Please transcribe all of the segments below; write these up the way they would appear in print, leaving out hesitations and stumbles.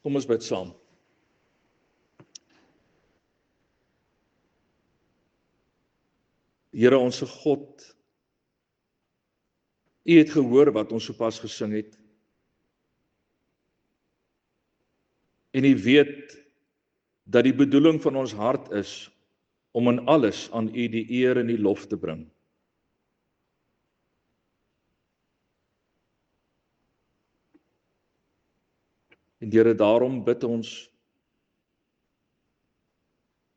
Kom ons bid saam. Here onse God, U het gehoor wat ons sopas gesing het. En U weet dat die bedoeling van ons hart is om in alles aan U die eer en die lof te bring. En Here, daarom bid ons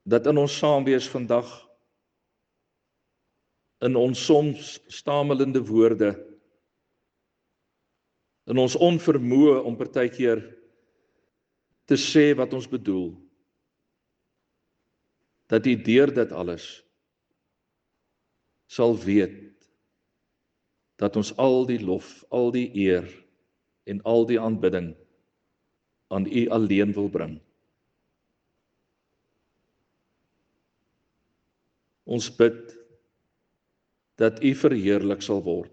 dat in ons saamwees vandag, in ons soms stamelende woorde, in ons onvermoë om partykeer te sê wat ons bedoel, dat U deur dit alles sal weet dat ons al die lof, al die eer en al die aanbidding aan U alleen wil bring. Ons bid dat U verheerlik sal word.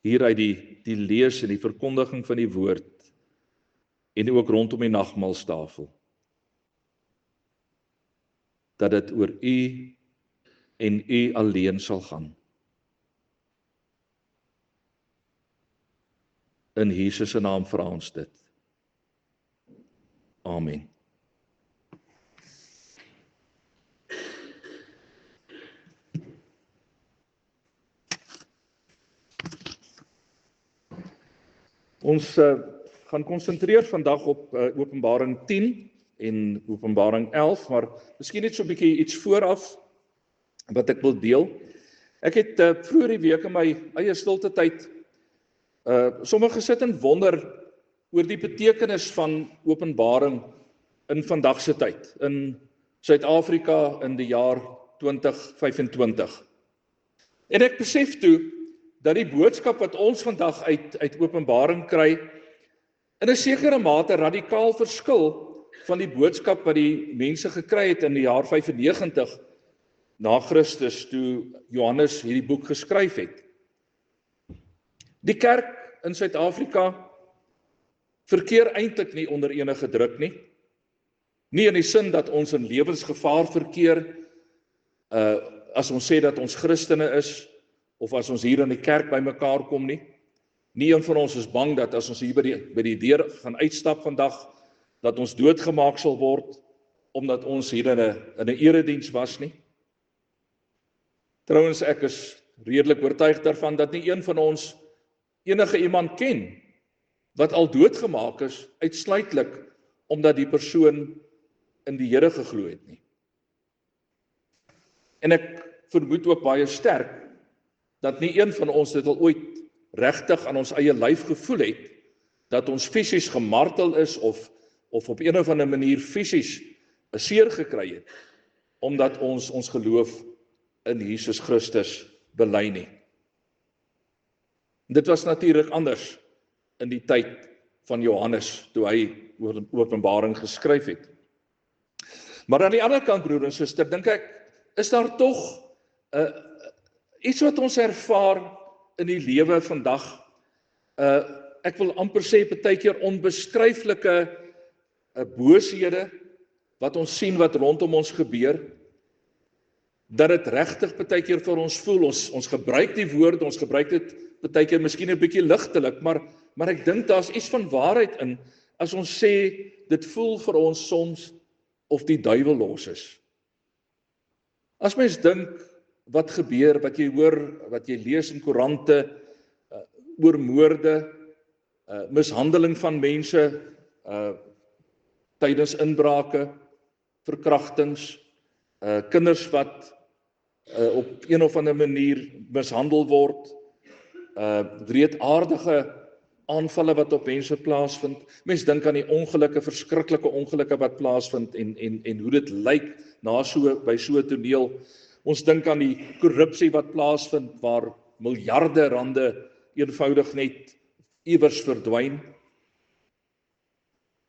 Hier uit die lees en die verkondiging van die woord en ook rondom die nagmaalstafel. Dat dit oor U en U alleen sal gaan. In Jesus se naam vra ons dit. Amen. Ons gaan konsentreer vandag op Openbaring 10 en Openbaring 11, maar miskien net so 'n bietjie iets vooraf wat ek wil deel. Ek het vroeër die week in my eie stilte tyd sommer gesit en wonder oor die betekenis van Openbaring in vandag se tyd, in Suid-Afrika in die jaar 2025. En ek besef toe dat die boodskap wat ons vandag uit Openbaring kry, in 'n sekere mate radikaal verskil van die boodskap wat die mense gekry het in die jaar 95 na Christus, toe Johannes hierdie boek geskryf het. Die kerk in Suid-Afrika verkeer eintlik nie onder enige druk nie. Nie in die sin dat ons in lewensgevaar verkeer, as ons sê dat ons Christene is, of as ons hier in die kerk by mekaar kom nie. Nie een van ons is bang dat as ons hier by die deur gaan uitstap vandag, dat ons doodgemaak sal word, omdat ons hier in 'n erediens was nie. Trouwens, ek is redelik oortuig daarvan dat nie een van ons enige iemand ken wat al doodgemaak is uitsluitlik omdat die persoon in die Here geglo het nie. En ek vermoed ook baie sterk dat nie een van ons dit al ooit regtig aan ons eie lyf gevoel het, dat ons fisies gemartel is of op een of ander manier fisies 'n seer gekry het, omdat ons geloof in Jesus Christus bely nie. Dit was natuurlik anders in die tyd van Johannes, toe hy Openbaring geskryf het. Maar aan die ander kant, broer en suster, dink ek, is daar tog iets wat ons ervaar in die lewe vandag, ek wil amper sê partykeer onbeskryflike booshede wat ons sien wat rondom ons gebeur, dat dit regtig partykeer vir ons voel, ons gebruik die woord, ons gebruik dit partykeer miskien 'n bietjie ligtelik, maar ek dink daar's iets van waarheid in, as ons sê, dit voel vir ons soms of die duiwel los is. As mens dink, wat gebeur, wat jy hoor, wat jy lees in koerante, oor moorde, mishandeling van mense, tydens inbrake, verkrachtings, kinders wat op een of ander manier mishandel word, wreedaardige aanvalle wat op mense plaasvind. Mens dink aan die ongelukke, verskriklike ongelukke wat plaasvind en hoe dit lyk by so 'n toneel. Ons dink aan die korrupsie wat plaasvind, waar miljarde rande eenvoudig net iewers verdwyn.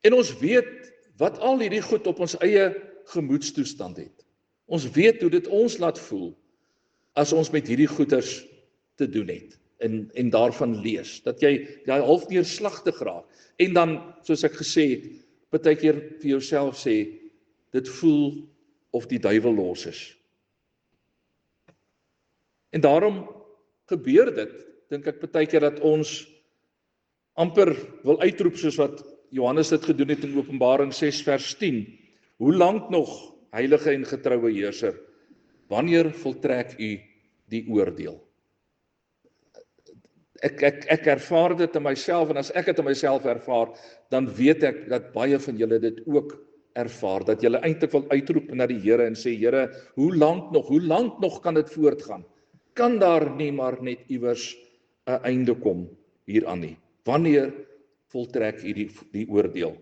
En ons weet wat al hierdie goed op ons eie gemoedstoestand het. Ons weet hoe dit ons laat voel as ons met hierdie goeders te doen het. en daarvan lees, dat jy half neerslagtig raak, en dan, soos ek gesê het, baie keer vir jouself sê, dit voel of die duiwel los is. En daarom gebeur dit, dink ek baie keer dat ons amper wil uitroep soos wat Johannes dit gedoen het in Openbaring 6 vers 10. Hoe lank nog, heilige en getroue heerser, wanneer voltrek u die oordeel? Ek ervaar dit in myself, en as ek dit in myself ervaar, dan weet ek dat baie van julle dit ook ervaar, dat julle eintlik wil uitroep na die Here en sê, Here, hoe lank nog kan dit voortgaan? Kan daar nie maar net iewers 'n einde kom hieraan nie? Wanneer voltrek u die oordeel?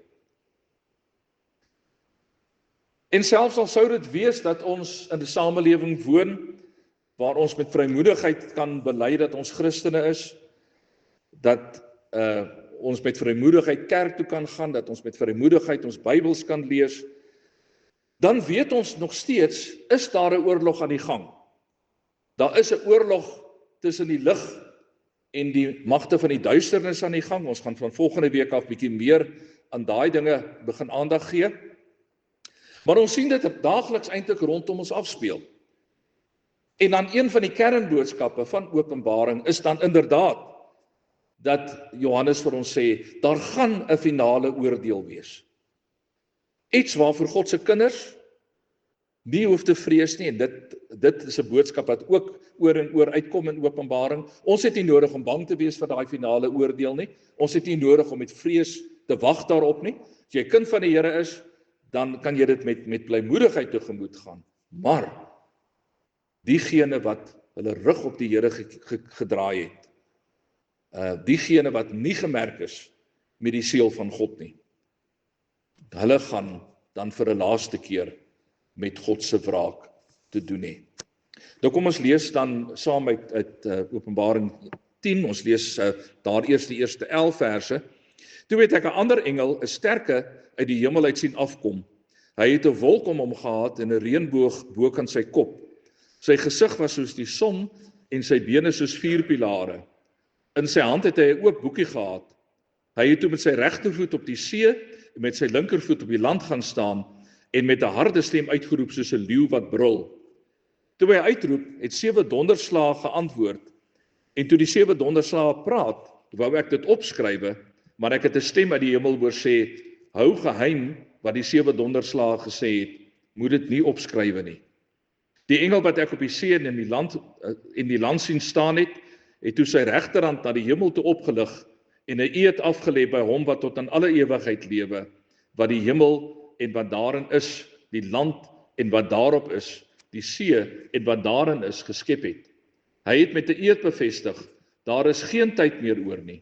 En selfs al sou dit wees dat ons in 'n samelewing woon, waar ons met vrymoedigheid kan bely dat ons Christene is, dat ons met vrymoedigheid kerk toe kan gaan, dat ons met vrymoedigheid ons Bybels kan lees, dan weet ons nog steeds, is daar 'n oorlog aan die gang. Daar is 'n oorlog tussen die lig en die magte van die duisternis aan die gang. Ons gaan van volgende week af bietjie meer aan daai dinge begin aandag gee. Maar ons sien dit daagliks eintlik rondom ons afspeel. En dan een van die kernboodskappe van Openbaring is dan inderdaad dat Johannes vir ons sê, daar gaan 'n finale oordeel wees. Iets waarvoor God se kinders nie hoef te vrees nie, en dit is 'n boodskap wat ook oor en oor uitkom in Openbaring. Ons het nie nodig om bang te wees vir daai finale oordeel nie. Ons het nie nodig om met vrees te wag daarop nie. As jy 'n kind van die Here is, dan kan jy dit met blymoedigheid tegemoet gaan. Maar diegene wat hulle rug op die Here gedraai het, diegene wat nie gemerk is met die seël van God nie, hulle gaan dan vir 'n laaste keer met God se wraak te doen hê. Nou kom ons lees dan saam uit Openbaring 10, ons lees daar eers die eerste 11 verse. Toe het ek 'n ander engel, 'n sterke, uit die hemel uit sien afkom. Hy het 'n wolk om hom gehad en 'n reënboog bo kan sy kop. Sy gesig was soos die son en sy bene soos 4 pilare. In sy hand het hy 'n oop boekie gehad. Hy het toe met sy regtervoet op die see en met sy linkervoet op die land gaan staan en met 'n harde stem uitgeroep soos 'n leeu wat brul. Toe hy uitroep, het 7 donderslae geantwoord. En toe die 7 donderslae praat, wou ek dit opskrywe, maar ek het 'n stem uit die hemel hoor sê, hou geheim wat die 7 donderslae gesê het, moet dit nie opskrywe nie. Die engel wat ek op die see en in die land sien staan het toe sy regterhand na die hemel toe opgelig en 'n eed afgelê by hom wat tot aan alle ewigheid lewe, wat die hemel en wat daarin is, die land en wat daarop is, die see en wat daarin is, geskep het. Hy het met 'n eed bevestig, daar is geen tyd meer oor nie.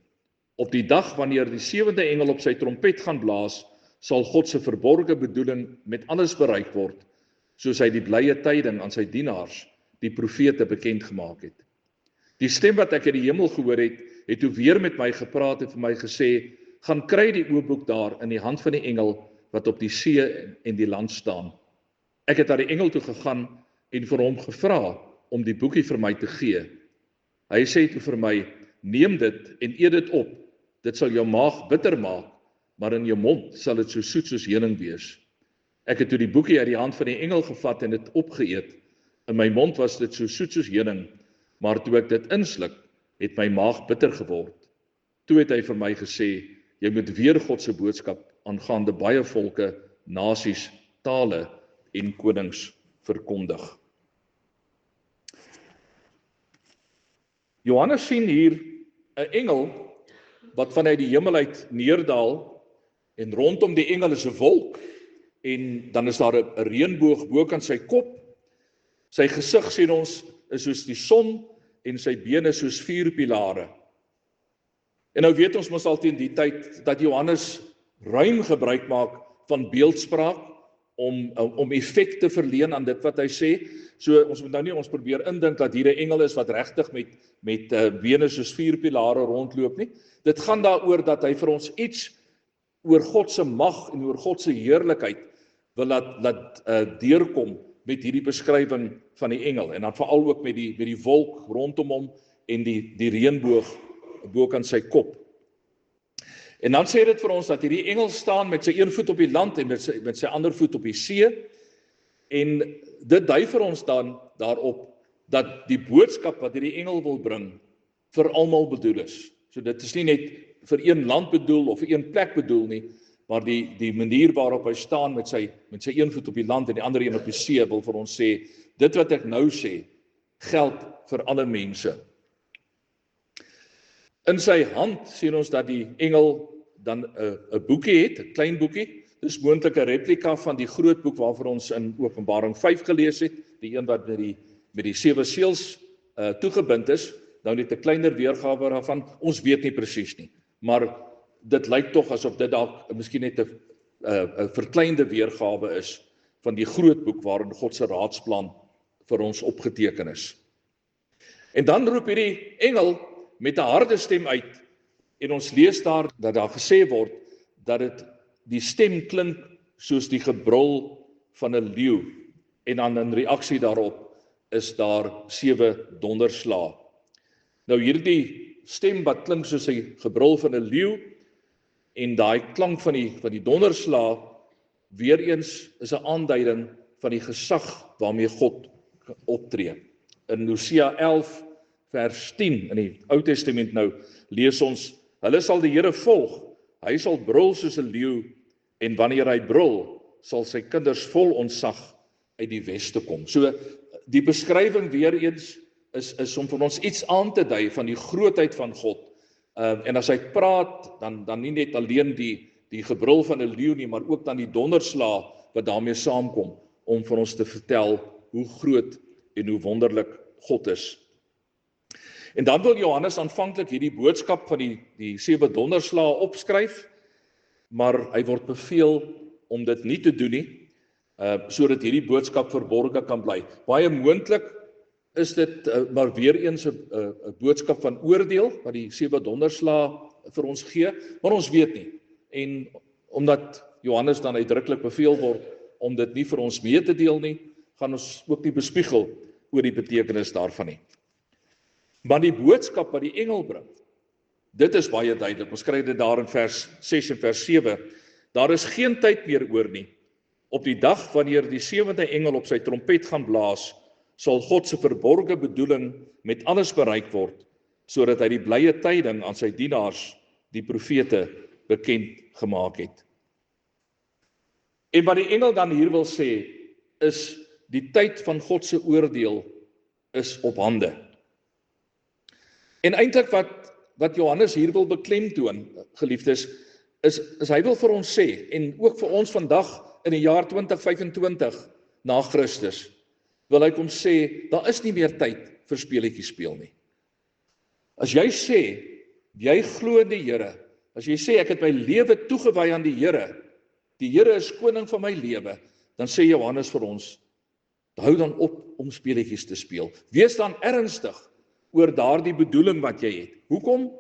Op die dag wanneer die 7de engel op sy trompet gaan blaas, sal God se verborgde bedoeling met alles bereik word, soos hy die blye tyding aan sy dienaars, die profete, bekend gemaak het. Die stem wat ek uit die hemel gehoor het toe weer met my gepraat en vir my gesê, gaan kry die oopboek daar in die hand van die engel wat op die see en die land staan. Ek het na die engel toe gegaan en vir hom gevra om die boekie vir my te gee. Hy sê toe vir my, neem dit en eet dit op. Dit sal jou maag bitter maak, maar in jou mond sal dit so soet soos heuning wees. Ek het toe die boekie uit die hand van die engel gevat en dit opgeëet. In my mond was dit so soet soos heuning, maar toe ek dit insluk, het my maag bitter geword. Toe het hy vir my gesê, jy moet weer God se boodskap aangaande baie volke, nasies, tale en konings verkondig. Johannes sien hier 'n engel wat vanuit die hemel uit neerdaal en rondom die engel is 'n wolk en dan is daar 'n reënboog bo kan sy kop. Sy gesig sien ons is soos die son en sy bene soos 4 pilare. En nou weet ons mos al teen die tyd dat Johannes ruim gebruik maak van beeldspraak om effek te verleen aan dit wat hy sê. So ons moet nou nie ons probeer indink dat hier 'n engel is wat regtig met bene soos 4 pilare rondloop nie. Dit gaan daaroor dat hy vir ons iets oor God se mag en oor God se heerlikheid wil laat deurkom met hierdie beskrywing van die engel en dan veral ook met die wolk rondom hom en die reënboog bo aan sy kop. En dan sê dit vir ons dat hierdie engel staan met sy een voet op die land en met sy ander voet op die see, en dit dui vir ons dan daarop dat die boodskap wat hierdie engel wil bring vir almal bedoel is. So dit is nie net vir een land bedoel of vir een plek bedoel nie, maar die manier waarop hy staan met sy een voet op die land en die ander een op die see wil vir ons sê, dit wat ek nou sê, geld vir alle mense. In sy hand sien ons dat die engel dan 'n boekie het, 'n klein boekie. Dis moontlik 'n replika van die groot boek waarvan ons in Openbaring 5 gelees het, die een wat met die 7 seels toegebind is. Nou net 'n kleiner weergawe daarvan. Ons weet nie presies nie, maar dit lyk tog asof dit dalk miskien net 'n verkleinde weergawe is van die groot boek waarin God se raadsplan vir ons opgeteken is. En dan roep hierdie engel met 'n harde stem uit, en ons lees daar dat daar gesê word dat die stem klink soos die gebrul van 'n leeu, en dan in reaksie daarop is daar 7 donderslae. Nou hierdie stem wat klink soos die gebrul van 'n leeu en daai klank van die donderslae, weer eens is 'n aanduiding van die gesag waarmee God optree. In Hosea 11 vers 10 in die Ou Testament nou lees ons: hulle sal die Here volg, hy sal brul soos 'n leeu, en wanneer hy brul, sal sy kinders vol ontzag uit die weste kom. So die beskrywing weer eens is om vir ons iets aan te dui van die grootheid van God. En as hy praat, dan nie net alleen die gebrul van 'n leeu nie, maar ook dan die donderslae wat daarmee saamkom, om vir ons te vertel hoe groot en hoe wonderlik God is. En dan wil Johannes aanvanklik hierdie boodskap van die 7 donderslae opskryf, maar hy word beveel om dit nie te doen nie, sodat hierdie boodskap verborge kan bly. Baie moontlik is dit maar weer eens 'n boodskap van oordeel wat die 7 donderslae vir ons gee, maar ons weet nie. En omdat Johannes dan uitdruklik beveel word om dit nie vir ons mee te deel nie, gaan ons ook nie bespiegel oor die betekenis daarvan nie. Maar die boodskap wat die engel bring, dit is baie duidelik. Ons kry dit daar in vers 6 en vers 7. Daar is geen tyd meer oor nie. Op die dag wanneer die 7de engel op sy trompet gaan blaas, sal God se verborgde bedoeling met alles bereik word, sodat hy die blye tyding aan sy dienaars, die profete, bekend gemaak het. En wat die engel dan hier wil sê, is die tyd van God se oordeel is op hande. En eintlik wat Johannes hier wil beklemtoon, geliefdes, is hy wil vir ons sê, en ook vir ons vandag in die jaar 2025 na Christus, wil hy kom sê, daar is nie meer tyd vir speletjies speel nie. As jy sê, jy glo in die Here, as jy sê, ek het my lewe toegewy aan die Here is koning van my lewe, dan sê Johannes vir ons, hou dan op om speletjies te speel. Wees dan ernstig oor daardie bedoeling wat jy het. Hoekom?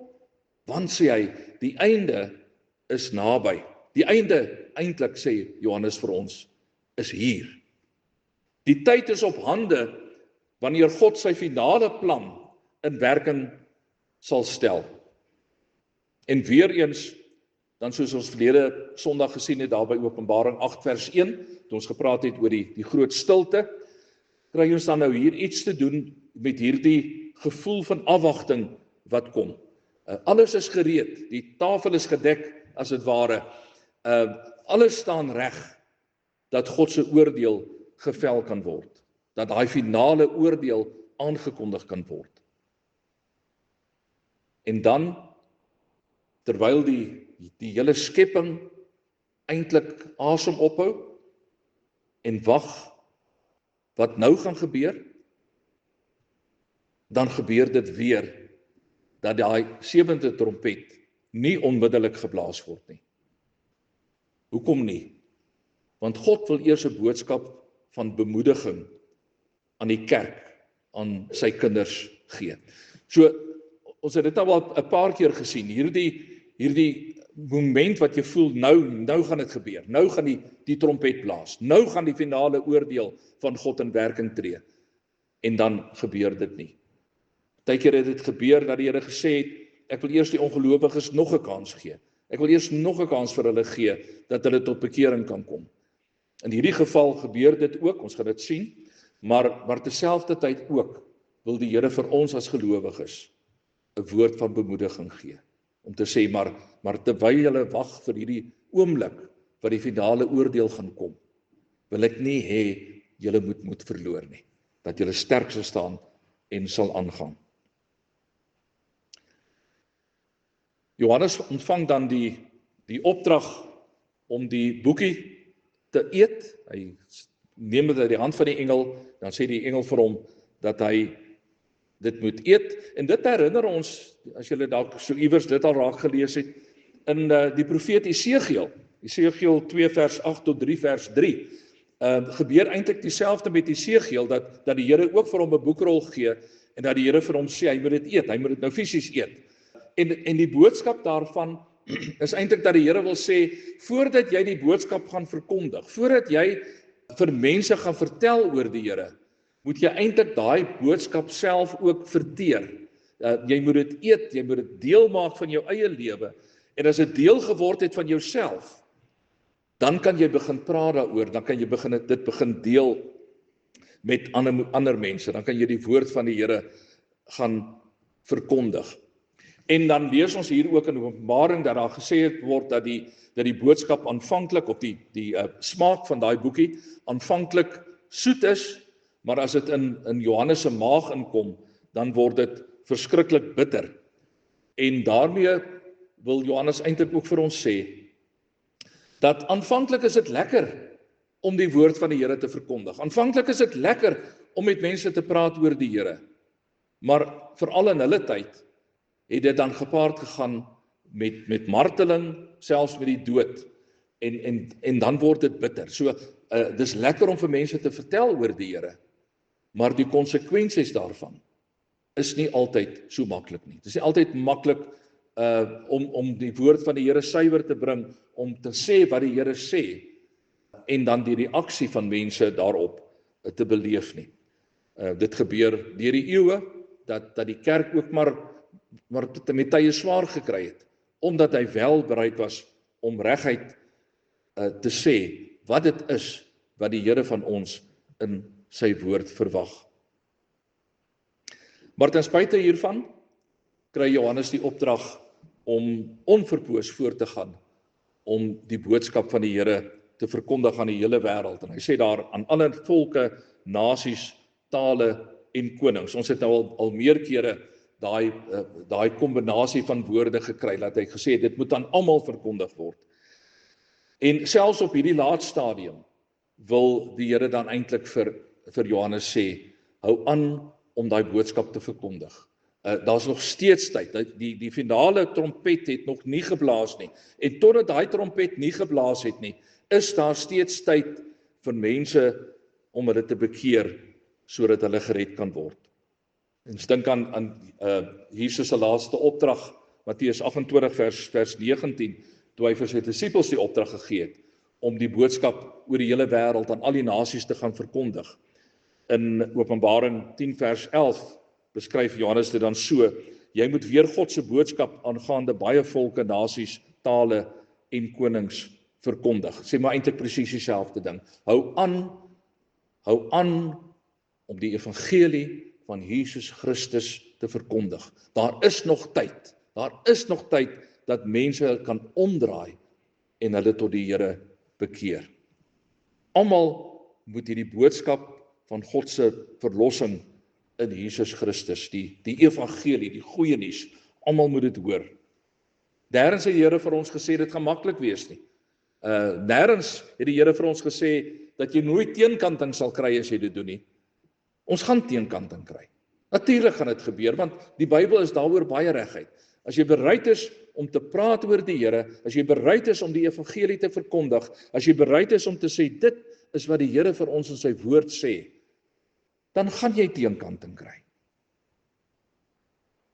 Want sê hy, die einde is naby. Die einde, eintlik sê Johannes vir ons, is hier. Die tyd is op hande wanneer God sy finale plan in werking sal stel. En weer eens, dan soos ons verlede Sondag gesien het, daar by Openbaring 8 vers 1, toe ons gepraat het oor die groot stilte, kry ons dan nou hier iets te doen met hierdie gevoel van afwagting wat kom. Alles is gereed, die tafel is gedek as dit ware. Alles staan reg dat God se oordeel gevel kan word, dat daai finale oordeel aangekondig kan word. En dan, terwyl die hele skepping eintlik asem ophou en wag wat nou gaan gebeur, dan gebeur dit weer dat daai 7de trompet nie onmiddellik geblaas word nie. Hoekom nie? Want God wil eers 'n boodskap van bemoediging aan die kerk, aan sy kinders gee. So, ons het dit al 'n paar keer gesien, hierdie moment wat jy voel, nou gaan dit gebeur, nou gaan die trompet blaas, nou gaan die finale oordeel van God in werking tree, en dan gebeur dit nie. Partykeer het dit gebeur dat die Here gesê het, ek wil eers die ongelowiges nog 'n kans gee. Ek wil eers nog 'n kans vir hulle gee, dat hulle tot bekering kan kom. In hierdie geval gebeur dit ook, ons gaan dit sien, maar terselfdertyd ook wil die Here vir ons as gelowiges 'n woord van bemoediging gee. Om te sê, maar terwyl julle wag vir hierdie oomblik, wat die finale oordeel gaan kom, wil ek nie hê julle moet verloor nie. Dat julle sterk sal staan en sal aangaan. Johannes ontvang dan die opdrag om die boekie te eet. Hy neem dit uit die hand van die engel, dan sê die engel vir hom dat hy dit moet eet. En dit herinner ons, as julle dalk so iewers dit al raak gelees het, in die profeet Esegiel 2 vers 8 tot 3 vers 3, gebeur eintlik dieselfde met Esegiel, dat die Here ook vir hom 'n boekrol gee, en dat die Here vir hom sê, hy moet dit eet, hy moet dit nou fisies eet. En die boodskap daarvan is eintlik dat die Here wil sê, voordat jy die boodskap gaan verkondig, voordat jy vir mense gaan vertel oor die Here, moet jy eintlik daai boodskap self ook verteer. Jy moet dit eet, jy moet dit deel maak van jou eie lewe, en as dit deel geword het van jouself, dan kan jy begin praat daaroor, dan kan jy dit begin deel met ander mense, dan kan jy die woord van die Here gaan verkondig. En dan lees ons hier ook in Openbaring dat daar gesê word dat die boodskap aanvanklik, of die smaak van daai boekie aanvanklik soet is, maar as dit in Johannes se maag inkom, dan word dit verskriklik bitter. En daarmee wil Johannes eintlik ook vir ons sê, dat aanvanklik is dit lekker om die woord van die Here te verkondig. Aanvanklik is dit lekker om met mense te praat oor die Here. Maar veral in hulle tyd het dit dan gepaard gegaan met marteling, selfs met die dood. En dan word dit bitter. So dis lekker om vir mense te vertel oor die Here, maar die konsekwensies daarvan is nie altyd so maklik nie. Dit is nie altyd maklik om die woord van die Here suiwer te bring, om te sê wat die Here sê, en dan die reaksie van mense daarop te beleef nie. Dit gebeur deur die eeue, dat die kerk ook maar met tye swaar gekry het, omdat hy wel bereid was om reguit te sê wat dit is wat die Here van ons in sy woord verwag. Maar ten spyte hiervan kry Johannes die opdrag om onverpoos voort te gaan, om die boodskap van die Here te verkondig aan die hele wêreld. En hy sê daar, aan alle volke, nasies, tale en konings. Ons het nou al meer kere daai kombinasie van woorde gekry, dat hy gesê het, dit moet aan almal verkondig word. En selfs op hierdie laat stadium wil die Here dan eintlik vir Johannes sê, hou aan om daai boodskap te verkondig. Daar's nog steeds tyd. Die finale trompet het nog nie geblaas nie. En totdat daai trompet nie geblaas het nie, is daar steeds tyd vir mense om hulle te bekeer, sodat hulle gered kan word. En dink aan Jesus se laaste opdrag, Matteus 28 vers 19, toe hy vir sy disippels die opdrag gegee het, om die boodskap oor die hele wêreld aan al die nasies te gaan verkondig. In Openbaring 10 vers 11 beskryf Johannes dit dan so, jy moet weer God se boodskap aangaande baie volke, nasies, tale en konings verkondig. Sê maar eintlik presies dieselfde ding. Hou aan om die evangelie van Jesus Christus te verkondig. Daar is nog tyd dat mense kan omdraai en hulle tot die Here bekeer. Almal moet hierdie boodskap van God se verlossing in Jesus Christus, die evangelie, die goeie nuus, almal moet dit hoor. Nêrens het die Here vir ons gesê dit gaan maklik wees nie. Nêrens het die Here vir ons gesê dat jy nooit teenkanting sal kry as jy dit doen nie. Ons gaan teenkanting kry. Natuurlik gaan dit gebeur, want die Bybel is daaroor baie reguit. As jy bereid is om te praat oor die Here, as jy bereid is om die evangelie te verkondig, as jy bereid is om te sê dit is wat die Here vir ons in sy woord sê, dan gaan jy teenkanting kry.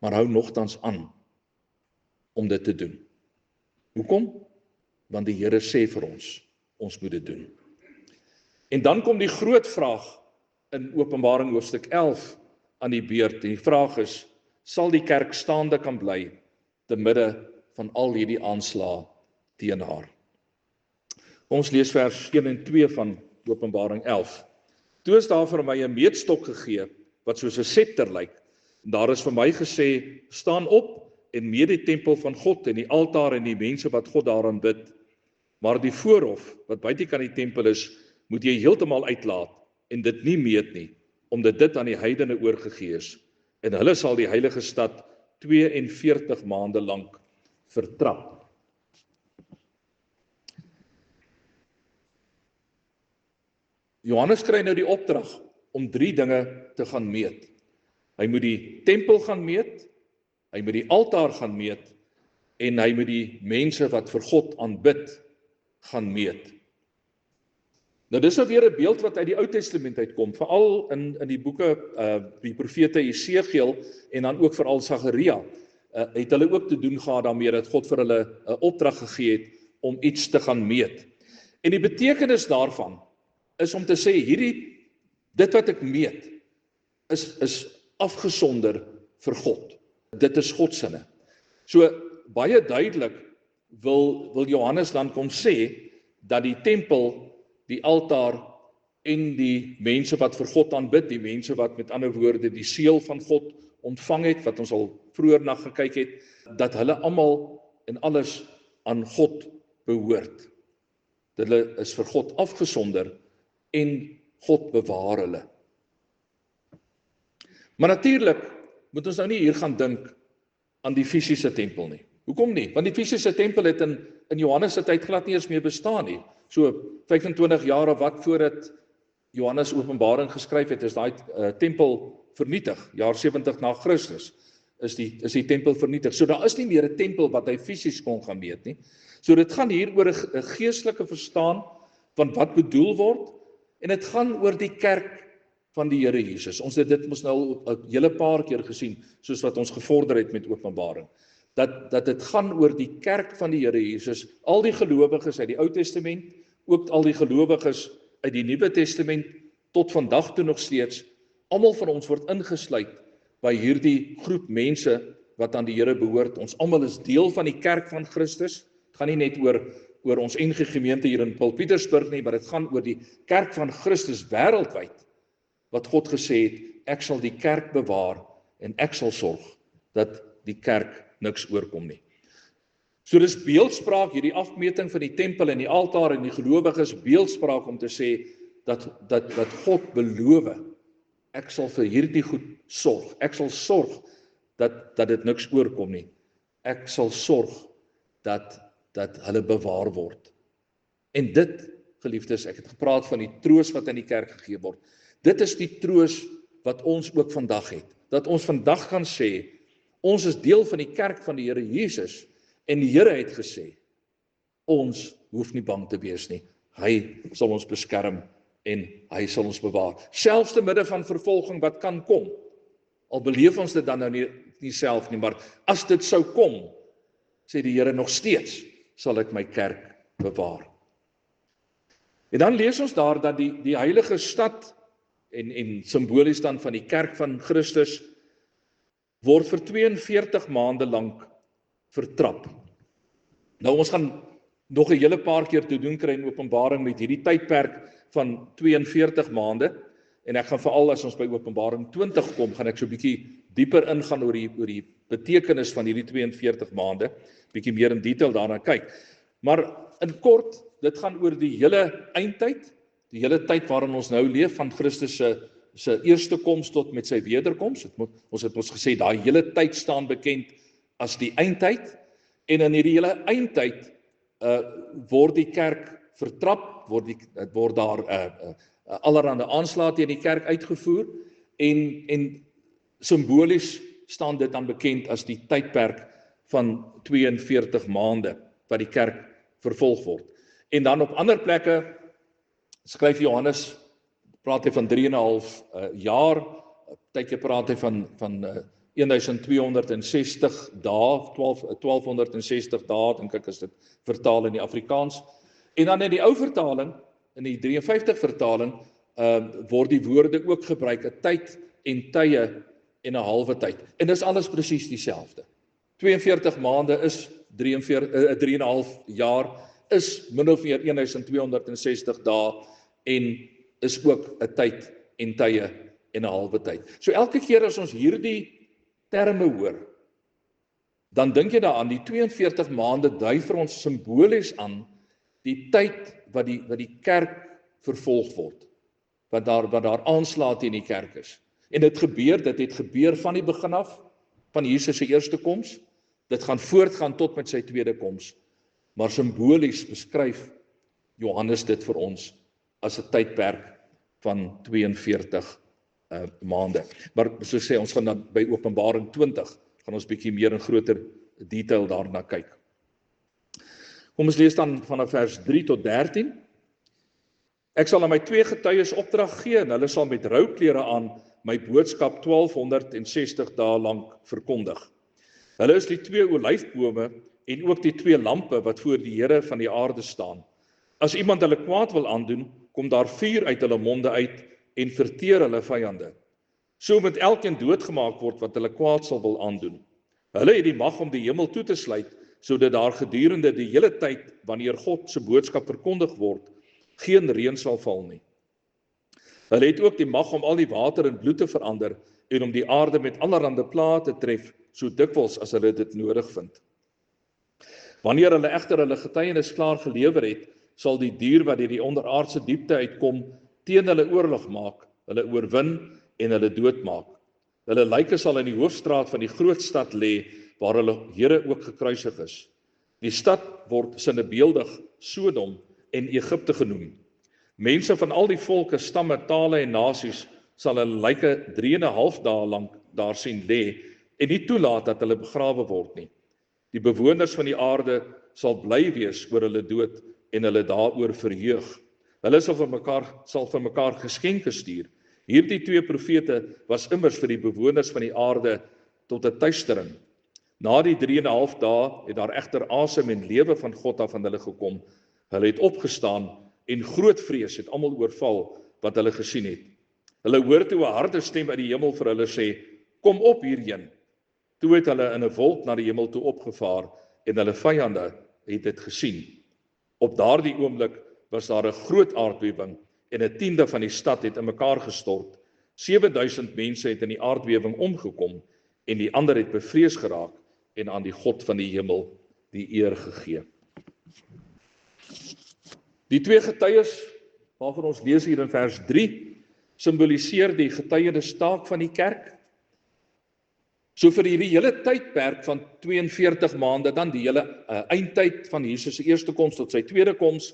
Maar hou nogtans aan om dit te doen. Hoekom? Want die Here sê vir ons moet dit doen. En dan kom die groot vraag in Openbaring hoofstuk 11 aan die beurt. Die vraag is, sal die kerk staande kan bly te midde van al hierdie aanslae teen haar. Ons lees vers 1 en 2 van Openbaring 11. Toe is daar vir my 'n meetstok gegee wat soos 'n scepter lyk. En daar is vir my gesê, staan op en meet die tempel van God en die altaar en die mense wat God daarin bid. Maar die voorhof wat buitekant die tempel is, moet jy heeltemal uitlaat en dit nie meet nie, omdat dit aan die heidene oorgegee is. En hulle sal die heilige stad 42 maande lank vertrap. Johannes kry nou die opdrag om 3 dinge te gaan meet. Hy moet die tempel gaan meet, hy moet die altaar gaan meet, en hy moet die mense wat vir God aanbid gaan meet. Nou dis nou weer 'n beeld wat uit die Ou Testament uitkom, veral in die boeke, die profete Jesegiel, en dan ook veral Sagaria, het hulle ook te doen gehad daarmee, dat God vir hulle 'n opdrag gegee het, om iets te gaan meet. En die betekenis daarvan, is om te sê, dit wat ek meet, is afgesonder vir God. Dit is Godsinne. So, baie duidelik wil Johannes dan kom sê, dat die tempel, die altaar, en die mense wat vir God aanbid, die mense wat met ander woorde die seël van God ontvang het, wat ons al vroeër na gekyk het, dat hulle almal en alles aan God behoort. Dat hulle is vir God afgesonder, en God bewaar hulle. Maar natuurlik moet ons nou nie hier gaan dink aan die fisiese tempel nie. Hoekom nie? Want die fisiese tempel het in Johannes se tyd glad nie eens meer bestaan nie. So 25 jaar of wat voordat Johannes Openbaring geskryf het, is daai tempel vernietig. Jaar 70 na Christus is die tempel vernietig. So daar is nie meer 'n tempel wat hy fisies kon gaan meet nie. So dit gaan hier oor 'n geestelike verstaan van wat bedoel word, en dit gaan oor die kerk van die Here Jesus. Ons het dit mos nou 'n hele paar keer gesien, soos wat ons gevorder het met Openbaring. Dat dit gaan oor die kerk van die Here Jesus, al die gelowiges uit die Ou Testament, ook al die gelowiges uit die Nuwe Testament, tot vandag toe nog steeds, almal van ons word ingesluit by hierdie groep mense wat aan die Here behoort. Ons almal is deel van die kerk van Christus. Het gaan nie net oor ons NG gemeente hier in Paul-Pietersburg nie, maar dit gaan oor die kerk van Christus wêreldwyd, wat God gesê het, ek sal die kerk bewaar, en ek sal sorg, dat die kerk niks oorkom nie. So dis beeldspraak, hierdie afmeting van die tempel en die altaar en die gelowiges, beeldspraak om te sê, dat God beloof, ek sal vir hierdie goed sorg, ek sal sorg, dat dit niks oorkom nie, ek sal sorg, dat hulle bewaar word. En dit, geliefdes, ek het gepraat van die troos wat in die kerk gegee word. Dit is die troos wat ons ook vandag het. Dat ons vandag kan sê, ons is deel van die kerk van die Here Jesus, en die Here het gesê, ons hoef nie bang te wees nie. Hy sal ons beskerm, en hy sal ons bewaar. Selfs te midde van vervolging wat kan kom, al beleef ons dit dan nou nie self nie, maar as dit sou kom, sê die Here nog steeds, sal ek my kerk bewaar. En dan lees ons daar dat die heilige stad, en simbolies dan van die kerk van Christus, word vir 42 maande lank vertrap. Nou ons gaan nog 'n hele paar keer te doen kry in Openbaring met hierdie tydperk van 42 maande, en ek gaan veral as ons by Openbaring 20 kom, gaan ek so 'n bietjie dieper ingaan oor die betekenis van hierdie 42 maande, bietjie meer in detail daarna kyk. Maar in kort, dit gaan oor die hele eindtyd, die hele tyd waarin ons nou leef, van Christus se eerste koms tot met sy wederkoms. Ons het ons gesê, daai hele tyd staan bekend as die eindtyd, en in hierdie hele eindtyd word die kerk vertrap, word daar allerhande aanslae teen die kerk uitgevoer, en simbolies staan dit dan bekend as die tydperk van 42 maande, wat die kerk vervolg word. En dan op ander plekke, skryf Johannes, praat hy van 3,5 jaar, tydjie praat hy van 1260 dae, 1260 dae, dink ek is dit vertaal in die Afrikaans. En dan in die ou vertaling, in die 53 vertaling, word die woorde ook gebruik, 'n tyd en tye en 'n halwe tyd. En dis alles presies dieselfde. 42 maande is 3,5 jaar, is min of meer 1260 dae en is ook 'n tyd en tye en 'n halwe tyd. So elke keer as ons hierdie terme hoor, dan dink jy daaraan, die 42 maande dui vir ons simbolies aan die tyd wat die kerk vervolg word, wat daar aanslae teen die kerk is. En dit het gebeur van die begin af, van Jesus se eerste koms, dit gaan voortgaan tot met sy tweede koms, maar simbolies beskryf Johannes dit vir ons as 'n tydperk van 42 maande. Maar soos sê, ons gaan dan by Openbaring 20, gaan ons bietjie meer in groter detail daarna kyk. Kom ons lees dan vanaf vers 3 tot 13. Ek sal aan my 2 getuies opdrag gee, en hulle sal met rouklere aan my boodskap 1260 dae lank verkondig. Hulle is die 2 olyfbome en ook die 2 lampe wat voor die Here van die aarde staan. As iemand hulle kwaad wil aandoen, kom daar vuur uit hulle monde uit en verteer hulle vyande. So moet elkeen doodgemaak word wat hulle kwaad sal wil aandoen. Hulle het die mag om die hemel toe te sluit, sodat daar gedurende die hele tyd, wanneer God se boodskap verkondig word, geen reën sal val nie. Hulle het ook die mag om al die water in bloed te verander en om die aarde met allerlei plaae te tref, so dikwels as hulle dit nodig vind. Wanneer hulle egter hulle getuienis klaar gelewer het, sal die dier wat uit die onderaardse diepte uitkom, teen hulle oorlog maak, hulle oorwin en hulle doodmaak. Hulle lyke sal in die hoofstraat van die groot stad lê, waar hulle Here ook gekruisig is. Die stad word sinnebeeldig Sodom en Egipte genoem. Mense van al die volke, stamme, tale en nasies sal hulle lyke 3,5 dae lank daar sien lê en nie toelaat dat hulle begrawe word nie. Die bewoners van die aarde sal bly wees oor hulle dood en hulle daaroor verheug. Hulle sal vir mekaar geskenke stuur. Hierdie 2 profete was immers vir die bewoners van die aarde tot 'n tuistering. Na die 3,5 dae het daar egter asem en lewe van God af aan hulle gekom. Hulle het opgestaan en groot vrees het almal oorval wat hulle gesien het. Hulle hoor toe 'n harde stem uit die hemel vir hulle sê, kom op hierheen. Toe het hulle in 'n wolk na die hemel toe opgevaar en hulle vyande het dit gesien. Op daardie oomblik was daar 'n groot aardbewing en 1/10 van die stad het in mekaar gestort. 7000 mense het in die aardbewing omgekom en die ander het bevrees geraak en aan die God van die hemel die eer gegee. Die 2 getuies waarvan ons lees hier in vers 3 simboliseer die getuienistaak van die kerk. So vir hierdie hele tydperk van 42 maande, dan die hele eindtyd van Jesus se eerste koms tot sy tweede koms,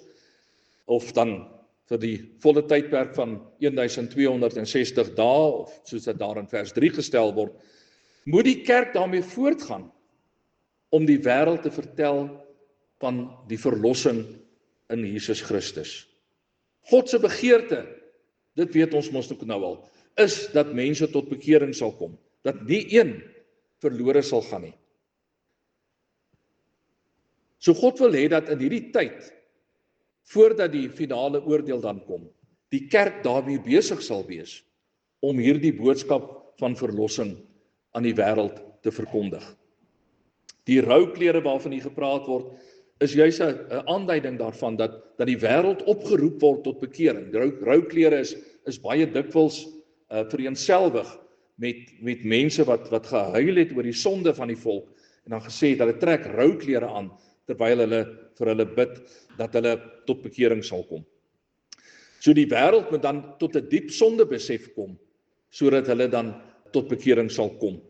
of dan vir die volle tydperk van 1260 dae, of soos dit daar in vers 3 gestel word, moet die kerk daarmee voortgaan om die wêreld te vertel van die verlossing in Jesus Christus. God se begeerte, dit weet ons mos nou al, is dat mense tot bekering sal kom, dat nie een verlore sal gaan nie. So God wil hê dat in hierdie tyd, voordat die finale oordeel dan kom, die kerk daarmee besig sal wees om hierdie boodskap van verlossing aan die wêreld te verkondig. Die rouklere waarvan hier gepraat word, is juis 'n aanduiding daarvan dat die wêreld opgeroep word tot bekering. Rouklere is baie dikwels vereenselwig met mense wat gehuil het oor die sonde van die volk en dan gesê het hulle trek rouklere aan terwyl hulle vir hulle bid dat hulle tot bekering sal kom. So die wêreld moet dan tot 'n diep sondebesef kom sodat hulle dan tot bekering sal kom.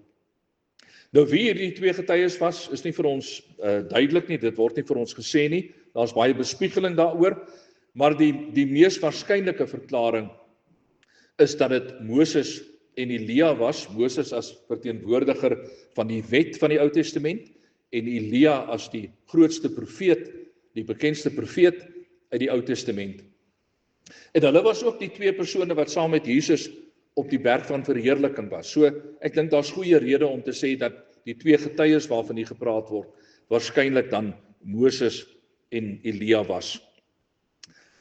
Nou wie hierdie 2 getuies was, is nie vir ons duidelik nie, dit word nie vir ons gesê nie. Daar's baie bespiegeling daaroor, maar die mees waarskynlike verklaring is dat dit Moses en Elia was, Moses as verteenwoordiger van die wet van die Ou Testament en Elia as die grootste profeet, die bekendste profeet uit die Ou Testament. En hulle was ook die 2 persone wat saam met Jesus op die berg van verheerliking was. So ek dink daar's goeie rede om te sê dat die 2 getuies waarvan hier gepraat word, waarskynlik dan Moses en Elia was.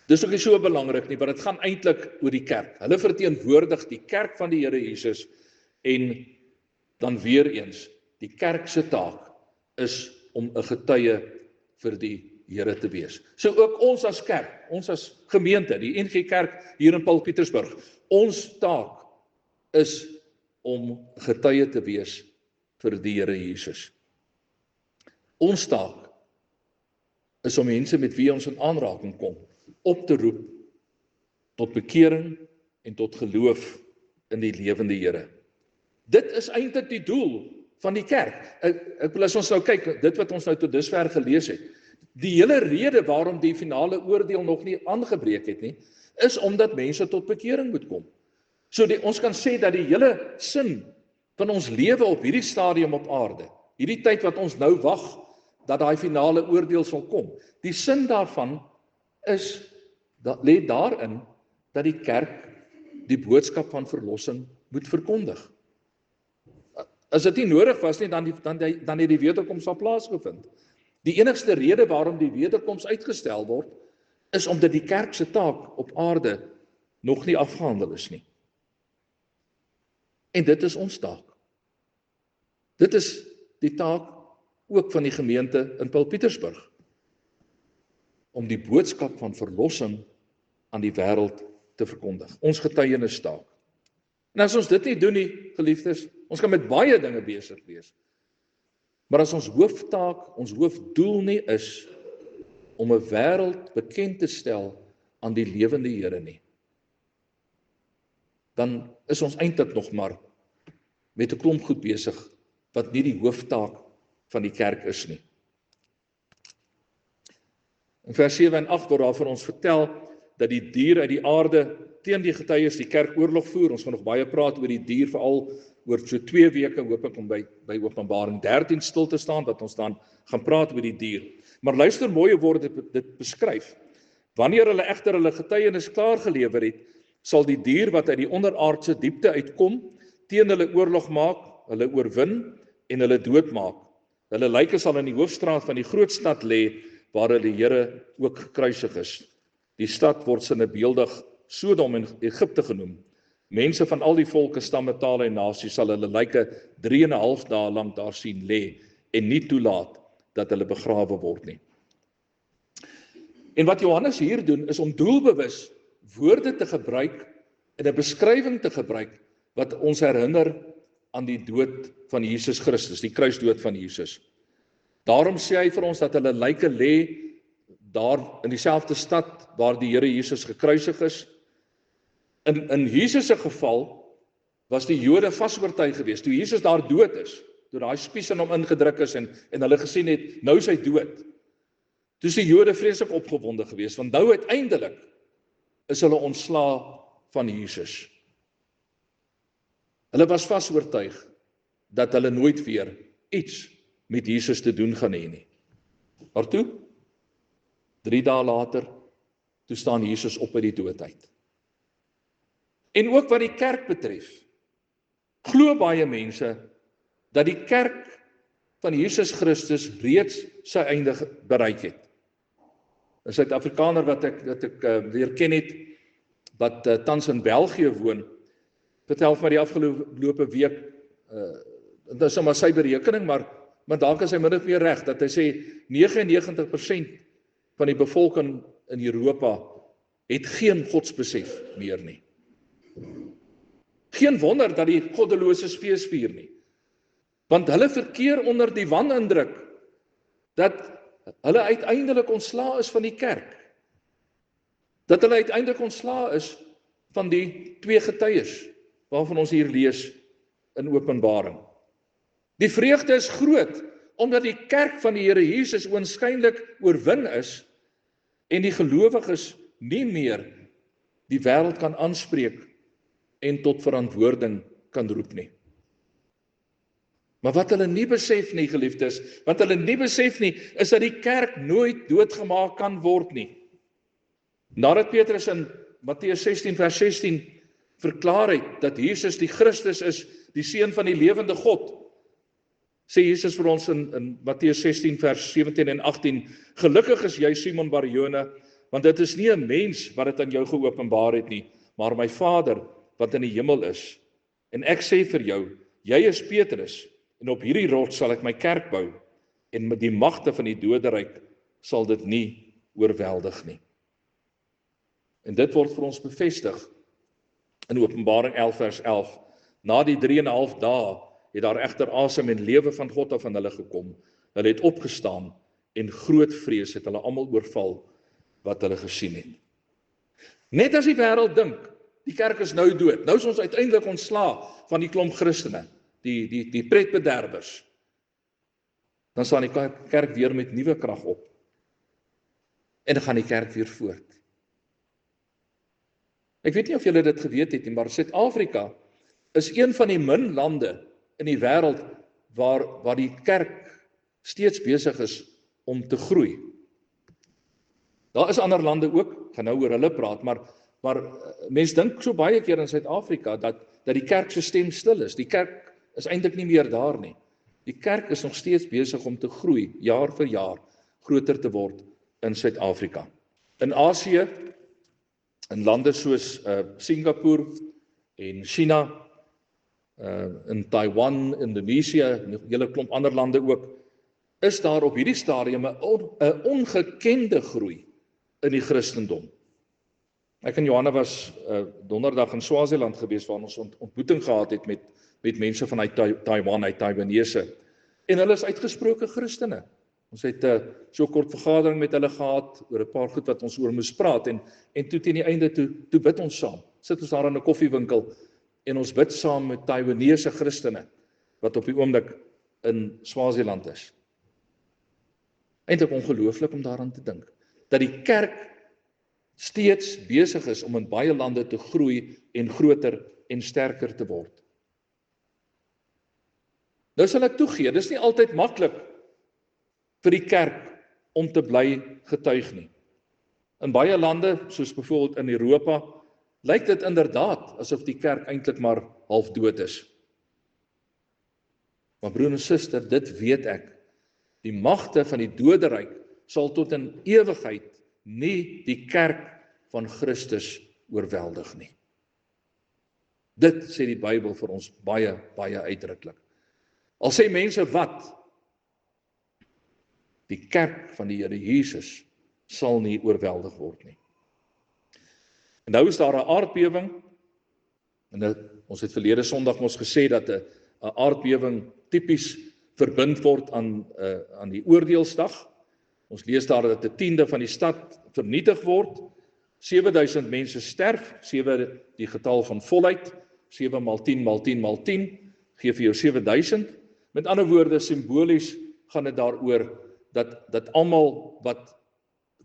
Dis ook nie so belangrik nie, want dit gaan eintlik oor die kerk. Hulle verteenwoordig die kerk van die Here Jesus en dan weer eens, die kerk se taak is om 'n getuie vir die Here te wees. So ook ons as kerk, ons as gemeente, die NG Kerk hier in Paul Pietersburg, ons taak is om getuie te wees vir die Here Jesus. Ons taak is om mense met wie ons in aanraking kom, op te roep tot bekering en tot geloof in die lewende Here. Dit is eintlik die doel van die kerk. Ek wil as ons nou kyk, dit wat ons nou tot dusver gelees het, die hele rede waarom die finale oordeel nog nie aangebreek het nie, is omdat mense tot bekering moet kom. So ons kan sê dat die hele sin van ons lewe op hierdie stadium op aarde, hierdie tyd wat ons nou wag, dat daai finale oordeel sal kom, die sin daarvan lê daarin, dat die kerk die boodskap van verlossing moet verkondig. As dit nie nodig was nie, dan het die wederkoms al plaasgevind. Die enigste rede waarom die wederkoms uitgestel word, is omdat die kerk se taak op aarde nog nie afgehandel is nie. En dit is ons taak. Dit is die taak ook van die gemeente in Paul Pietersburg, om die boodskap van verlossing aan die wêreld te verkondig. Ons getuienistaak. En as ons dit nie doen nie, geliefdes, ons kan met baie dinge besig wees. Maar as ons hooftaak, ons hoofdoel nie is om 'n wêreld bekend te stel aan die lewende Here nie, dan is ons eintlik nog maar met 'n klomp goed besig wat nie die hooftaak van die kerk is nie. In vers 7 en 8 word daar vir ons vertel dat die dier uit die aarde teen die getuies die kerk oorlog voer. Ons gaan nog baie praat oor die dier, veral oor so 2 weke, hoop ek om by Openbaring 13 stil te staan, dat ons dan gaan praat oor die dier. Maar luister mooi hoe word dit beskryf. Wanneer hulle egter hulle getuienis klaar gelewer het, sal die dier wat uit die onderaardse diepte uitkom, teen hulle oorlog maak, hulle oorwin en hulle doodmaak. Hulle lyke sal in die hoofstraat van die groot stad lê, waar hulle Here ook gekruisig is. Die stad word sinnebeeldig Sodom en Egipte genoem. Mense van al die volke, stamme, tale en nasies sal hulle lyke 3,5 dae lank daar sien lê en nie toelaat dat hulle begrawe word nie. En wat Johannes hier doen is om doelbewus woorde te gebruik en 'n beskrywing te gebruik wat ons herinner aan die dood van Jesus Christus, die kruisdood van Jesus. Daarom sê hy vir ons dat hulle lyke lê daar in dieselfde stad waar die Here Jesus gekruisig is. In Jesus se geval was die Jode vasoortuig geweest, toe Jesus daar dood is, toe daai spies in hom ingedruk is en hulle gesien het, nou is hy dood. Toe is die Jode vreeslik opgewonde geweest, want nou uiteindelik is hulle ontslae van Jesus. Hulle was vasoortuig dat hulle nooit weer iets met Jesus te doen gaan hê nie. Maar toe, 3 dae later, toe staan Jesus op uit die dood uit. En ook wat die kerk betref, glo baie mense dat die kerk van Jesus Christus reeds sy einde bereik het. 'n Suid-Afrikaner wat ek leer ken het, wat tans in België woon, vertel vir my die afgelope week, dit is maar sy berekening, maar dalk is hy min of meer reg, dat hy sê 99% van die bevolking in Europa het geen godsbesef meer nie. Geen wonder dat die goddelose fees vier nie. Want hulle verkeer onder die wanindruk dat hulle uiteindelik ontslae is van die kerk. Dat hulle uiteindelik ontslae is van die 2 getuies waarvan ons hier lees in Openbaring. Die vreugde is groot omdat die kerk van die Here Jesus oënskynlik oorwin is en die gelowiges nie meer die wêreld kan aanspreek en tot verantwoording kan roep nie. Maar wat hulle nie besef nie, geliefdes, wat hulle nie besef nie, is dat die kerk nooit doodgemaak kan word nie. Nadat Petrus in Matteus 16 vers 16 verklaar het dat Jesus die Christus is, die seun van die lewende God, sê Jesus vir ons in Matteus 16 vers 17 en 18, gelukkig is jy Simon Barjona, want dit is nie 'n mens wat dit aan jou geopenbaar het nie, maar my Vader wat in die hemel is. En ek sê vir jou, jy is Petrus, en op hierdie rots sal ek my kerk bou, en met die magte van die doderyk sal dit nie oorweldig nie. En dit word vir ons bevestig in Openbaring 11 vers 11. Na die 3,5 dae het daar egter asem en lewe van God af aan hulle gekom. Hulle het opgestaan en groot vrees het hulle almal oorval wat hulle gesien het. Net as die wêreld dink, die kerk is nou dood, nou is ons uiteindelik ontslae van die klomp Christene, die pretbederwers, dan staan die kerk weer met nuwe krag op. En dan gaan die kerk weer voort. Ek weet nie of julle dit geweet het nie, maar Suid-Afrika is een van die min lande in die wêreld waar die kerk steeds besig is om te groei. Daar is ander lande ook, gaan nou oor hulle praat, maar mense dink so baie keer in Suid-Afrika dat die kerk se stem stil is. Die kerk is eintlik nie meer daar nie. Die kerk is nog steeds besig om te groei, jaar vir jaar, groter te word in Suid-Afrika. In Asië, in lande soos Singapore en China, in Taiwan, Indonesië, en 'n hele klomp ander lande ook, is daar op hierdie stadium 'n ongekende groei in die Christendom. Ek en Johanna was donderdag in Swaziland gewees waar ons ontmoeting gehad het met mense vanuit Taiwan, uit Taiwanese. En hulle is uitgesproke Christene. Ons het so 'n kort vergadering met hulle gehad oor 'n paar goed wat ons oor moes praat en toe teen die einde toe bid ons saam. Sit ons daar in 'n koffiewinkel en ons bid saam met Taiwanese Christene wat op die oomblik in Swaziland is. Eintlik ongelooflik om daaraan te dink dat die kerk steeds besig is om in baie lande te groei en groter en sterker te word. Nou sal ek toegee, dis nie altyd maklik vir die kerk om te bly getuig nie. In baie lande, soos byvoorbeeld in Europa, lyk dit inderdaad asof die kerk eintlik maar half dood is. Maar broer en suster, dit weet ek. Die magte van die doderyk sal tot in ewigheid nie die kerk van Christus oorweldig nie. Dit sê die Bybel vir ons baie, baie uitdruklik. Al sê mense wat, die kerk van die Here Jesus sal nie oorweldig word nie. En nou is daar 'n aardbewing, en ons het verlede Sondag mos gesê dat 'n aardbewing tipies verbind word aan die oordeelsdag. Ons lees daar dat 1/10 van die stad vernietig word, 7000 mense sterf, 7 die getal van volheid, 7 maal 10 maal 10 maal 10, gee vir jou 7000. Met ander woorde, simbolies gaan dit daaroor dat almal wat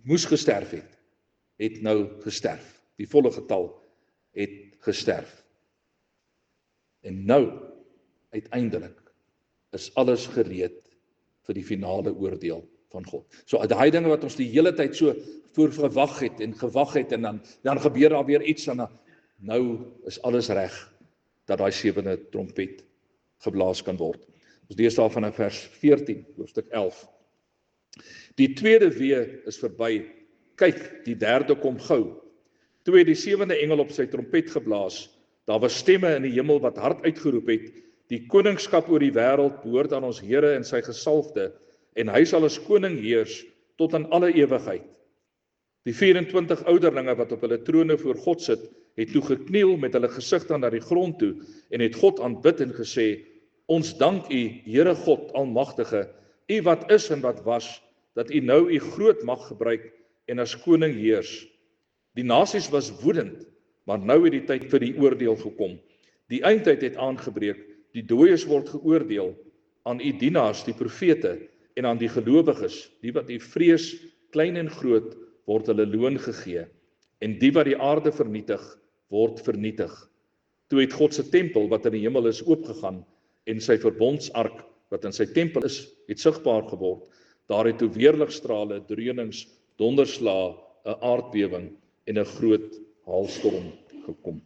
moes gesterf het nou gesterf. Die volle getal het gesterf. En nou, uiteindelik, is alles gereed vir die finale oordeel van God. So daai dinge wat ons die hele tyd so voor verwag het en dan gebeur daar weer iets en nou is alles reg dat daai 7de trompet geblaas kan word. Ons lees daar vanaf vers 14, hoofstuk 11. Die tweede wee is verby. Kyk, die derde kom gou. Toe het die 7de engel op sy trompet geblaas. Daar was stemme in die hemel wat hard uitgeroep het: die koningskap oor die wêreld behoort aan ons Here en sy gesalfde, en hy sal as koning heers tot aan alle ewigheid. Die 24 ouderlinge wat op hulle trone voor God sit, het toe gekniel met hulle gesigte na die grond toe en het God aanbid en gesê: ons dank U, Here God Almagtige, U wat is en wat was, dat U nou U groot mag gebruik en as koning heers. Die nasies was woedend, maar nou het die tyd vir die oordeel gekom. Die eindtyd het aangebreek, die dooies word geoordeel, aan U dienaars, die profete, en aan die gelowiges, die wat U vrees, klein en groot, word hulle loon gegee, en die wat die aarde vernietig, word vernietig. Toe het God se tempel, wat in die hemel is, oopgegaan, en sy verbondsark, wat in sy tempel is, het sigbaar geword. Daar het toe weerligstrale, dreunings, donderslae, 'n aardbewing en 'n groot haalstorm gekom.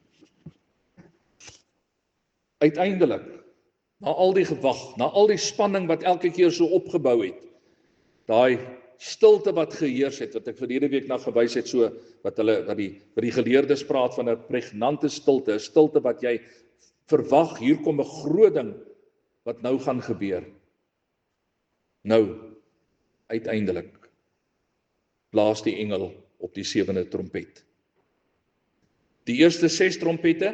Uiteindelik, na al die gewag, na al die spanning wat elke keer so opgebou het, daai stilte wat geheers het, wat ek verlede week na gewys het, so wat die geleerdes praat van 'n pregnante stilte, 'n stilte wat jy verwag, hier kom 'n groot ding wat nou gaan gebeur. Nou, uiteindelik, blaas die engel op die 7de trompet. Die eerste 6 trompette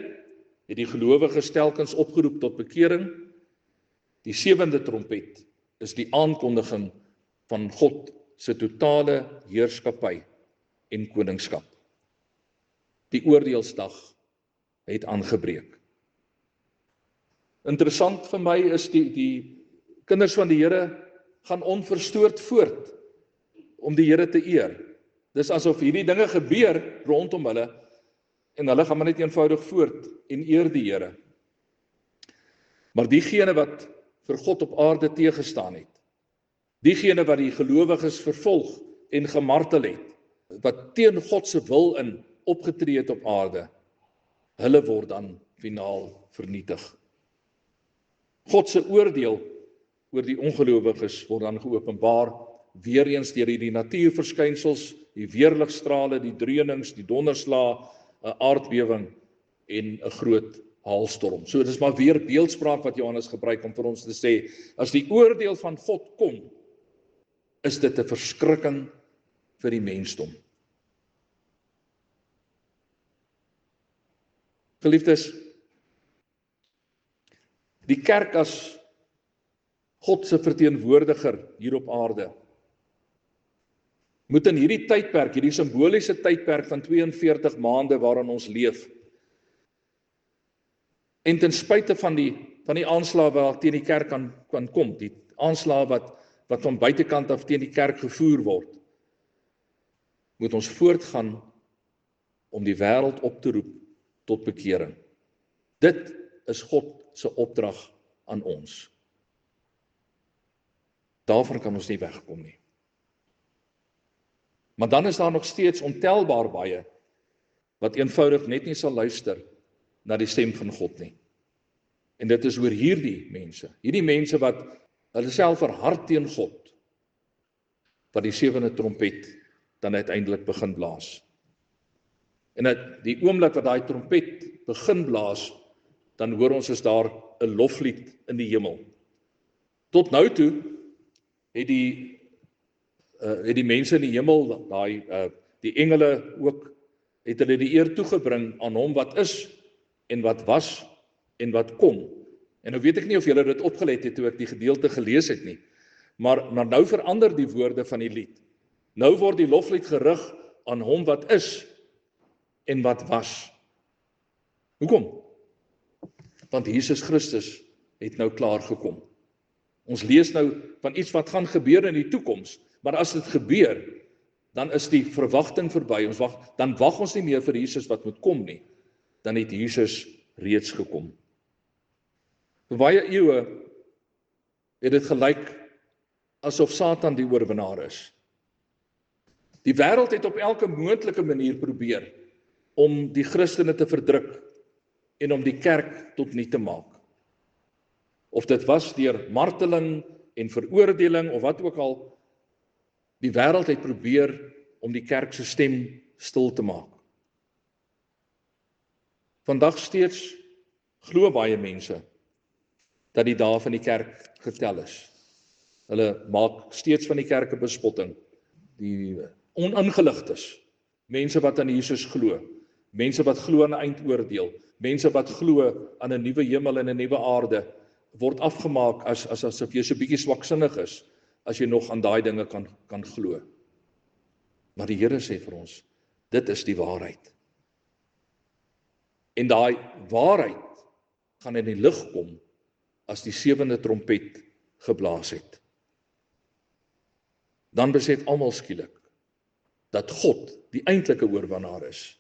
het die gelowiges telkens opgeroep tot bekering. Die 7de trompet is die aankondiging van God se totale heerskappy en koningskap. Die oordeelsdag het aangebreek. Interessant vir my is die kinders van die Here gaan onverstoord voort om die Here te eer. Dis asof hierdie dinge gebeur rondom hulle en hulle gaan maar net eenvoudig voort en eer die Here. Maar diegene wat vir God op aarde teëgestaan het, diegene wat die gelowiges vervolg en gemartel het, wat teen God se wil in opgetree het op aarde, hulle word dan finaal vernietig. God se oordeel oor die ongelowiges word dan geopenbaar, weer eens deur die natuurverskynsels, die weerligstrale, die dreunings, die donderslae, 'n aardbewing en 'n groot haalstorm. So dis maar weer beeldspraak wat Johannes gebruik om vir ons te sê, as die oordeel van God kom, is dit 'n verskrikking vir die mensdom. Geliefdes, die kerk as God se verteenwoordiger hier op aarde, moet in hierdie tydperk, hierdie simboliese tydperk van 42 maande waarin ons leef, en ten spyte van die aanslae wat teen die kerk kan kom, die aanslae wat van buitekant af teen die kerk gevoer word, moet ons voortgaan om die wêreld op te roep tot bekering. Dit is God se opdrag aan ons. Daarvan kan ons nie wegkom nie. Maar dan is daar nog steeds ontelbaar baie wat eenvoudig net nie sal luister na die stem van God nie. En dit is oor hierdie mense wat hulle self verhard teen God, wat die 7de trompet dan uiteindelik begin blaas. En die oomblik wat daai trompet begin blaas, dan hoor ons is daar 'n loflied in die hemel. Tot nou toe het die mense in die hemel, die engele ook, het hulle die eer toegebring aan hom wat is en wat was en wat kom. En nou weet ek nie of julle dit opgelet het toe ek die gedeelte gelees het nie, maar nou verander die woorde van die lied. Nou word die loflied gerig aan hom wat is en wat was. Hoekom? Want Jesus Christus het nou klaar gekom. Ons lees nou van iets wat gaan gebeur in die toekoms, maar as dit gebeur, dan is die verwagting verby. Dan wag ons nie meer vir Jesus wat moet kom nie. Dan het Jesus reeds gekom. Vir baie eeue het dit gelyk asof Satan die oorwinnaar is. Die wêreld het op elke moontlike manier probeer om die Christene te verdruk en om die kerk tot niet te maak. Of dit was deur marteling en veroordeling of wat ook al, die wêreld het probeer om die kerk se stem stil te maak. Vandag steeds glo baie mense dat die dae van die kerk getel is. Hulle maak steeds van die kerk 'n bespotting. Die oningeligtes, mense wat aan Jesus glo, mense wat glo aan 'n eindoordeel, mense wat glo aan 'n nuwe hemel en 'n nuwe aarde, word afgemaak asof jy so bietjie swaksinnig is, as jy nog aan daai dinge kan glo. Maar die Here sê vir ons, dit is die waarheid. En daai waarheid gaan in die lig kom as die 7de trompet geblaas het. Dan besef almal skielik dat God die eintlike oorwinnaar is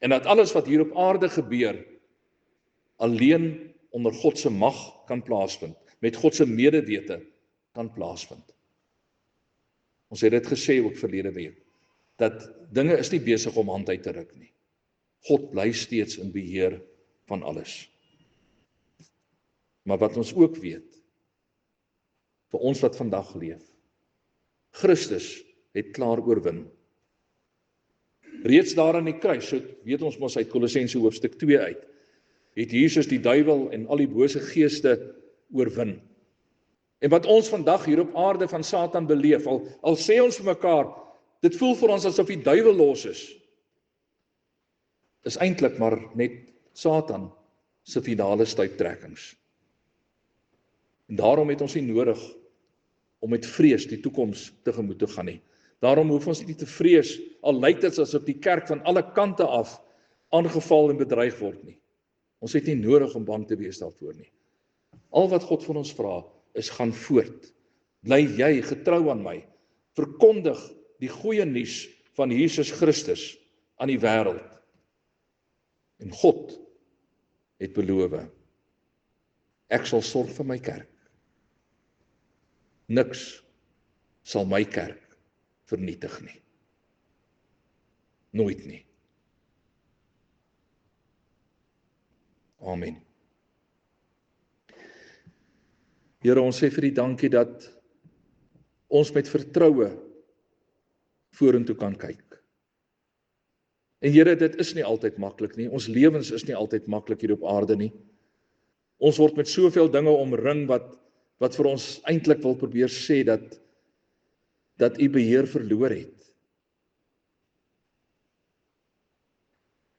en dat alles wat hier op aarde gebeur alleen onder God se mag kan plaasvind, met God se medewete kan plaasvind. Ons het dit gesê ook verlede week, dat dinge is nie besig om hand uit te ruk nie. God bly steeds in beheer van alles. Maar wat ons ook weet, vir ons wat vandag leef, Christus het klaar oorwin. Reeds daar aan die kruis, so weet ons mos uit Kolossense hoofstuk 2 uit, het Jesus die duiwel en al die bose geeste oorwin. En wat ons vandag hier op aarde van Satan beleef, al sê ons vir mekaar, dit voel vir ons asof die duiwel los is eintlik maar net Satan se finale stuiptrekkings. En daarom het ons nie nodig om met vrees die toekoms tegemoet te gaan nie. Daarom hoef ons nie te vrees, al lyk dit asof die kerk van alle kante af aangeval en bedreig word nie. Ons het nie nodig om bang te wees daarvoor nie. Al wat God van ons vra, is gaan voort. Bly jy getrou aan my. Verkondig die goeie nuus van Jesus Christus aan die wêreld. En God het beloof, ek sal sorg vir my kerk. Niks sal my kerk vernietig nie. Nooit nie. Amen. Here, ons sê vir U dankie dat ons met vertroue vorentoe kan kyk. En Here, dit is nie altyd maklik nie. Ons lewens is nie altyd maklik hier op aarde nie. Ons word met soveel dinge omring wat vir ons eintlik wil probeer sê dat U beheer verloor het.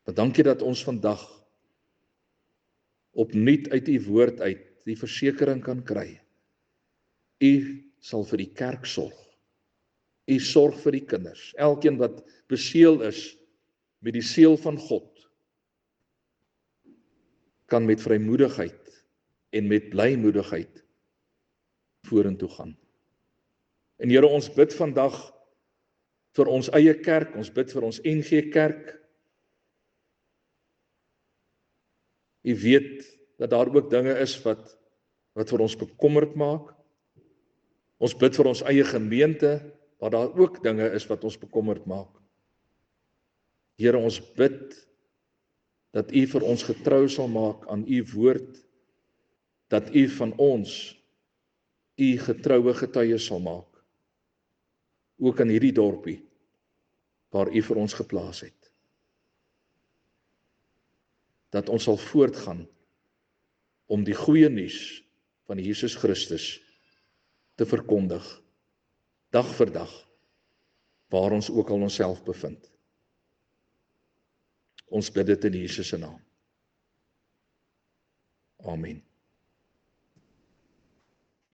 Maar dankie dat ons vandag opnuut uit U woord uit die versekering kan kry. U sal vir die kerk sorg. U sorg vir die kinders. Elkeen wat beseël is met die seël van God, kan met vrymoedigheid en met blymoedigheid vorentoe gaan. En Here, ons bid vandag vir ons eie kerk, ons bid vir ons NG Kerk. U weet dat daar ook dinge is wat vir ons bekommerd maak. Ons bid vir ons eie gemeente, waar daar ook dinge is wat ons bekommerd maak. Here, ons bid dat U vir ons getrou sal maak aan U woord, dat U van ons U getroue getuies sal maak, ook in hierdie dorpie, waar U vir ons geplaas het. Dat ons sal voortgaan om die goeie nuus van Jesus Christus te verkondig, dag vir dag, waar ons ook al onsself bevind. Ons bid dit in Jesus se naam. Amen.